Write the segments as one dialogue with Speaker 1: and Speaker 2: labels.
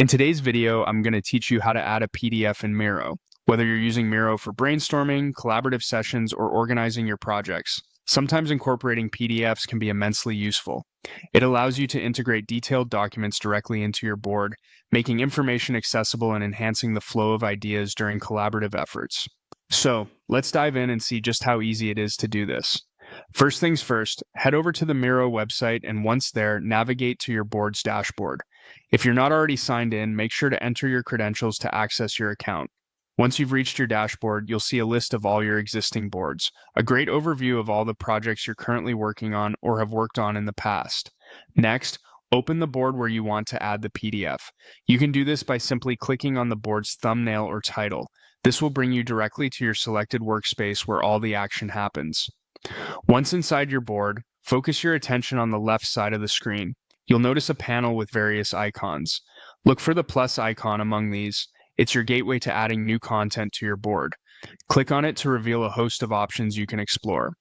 Speaker 1: In today's video, I'm going to teach you how to add a PDF in Miro. Whether you're using Miro for brainstorming, collaborative sessions, or organizing your projects, sometimes incorporating PDFs can be immensely useful. It allows you to integrate detailed documents directly into your board, making information accessible and enhancing the flow of ideas during collaborative efforts. So, let's dive in and see just how easy it is to do this. First things first, head over to the Miro website and once there, navigate to your board's dashboard. If you're not already signed in, make sure to enter your credentials to access your account. Once you've reached your dashboard, you'll see a list of all your existing boards, a great overview of all the projects you're currently working on or have worked on in the past. Next, open the board where you want to add the PDF. You can do this by simply clicking on the board's thumbnail or title. This will bring you directly to your selected workspace where all the action happens. Once inside your board, focus your attention on the left side of the screen. You'll notice a panel with various icons. Look for the plus icon among these. It's your gateway to adding new content to your board. Click on it to reveal a host of options you can explore.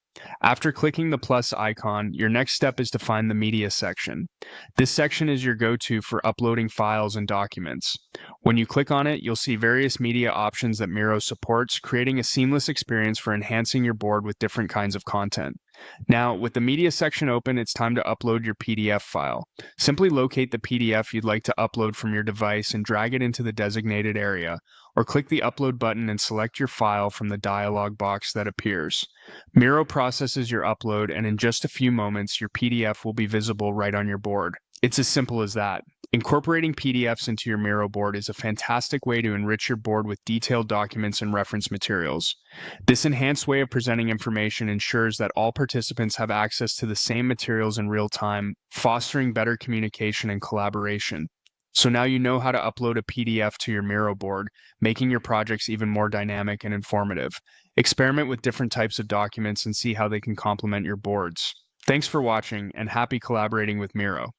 Speaker 1: After clicking the plus icon, your next step is to find the media section. This section is your go-to for uploading files and documents. When you click on it, you'll see various media options that Miro supports, creating a seamless experience for enhancing your board with different kinds of content. Now, with the media section open, it's time to upload your PDF file. Simply locate the PDF you'd like to upload from your device and drag it into the designated area, or click the upload button and select your file from the dialog box that appears. Miro processes your upload, and in just a few moments, your PDF will be visible right on your board. It's as simple as that. Incorporating PDFs into your Miro board is a fantastic way to enrich your board with detailed documents and reference materials. This enhanced way of presenting information ensures that all participants have access to the same materials in real time, fostering better communication and collaboration. So now you know how to upload a PDF to your Miro board, making your projects even more dynamic and informative. Experiment with different types of documents and see how they can complement your boards. Thanks for watching, and happy collaborating with Miro.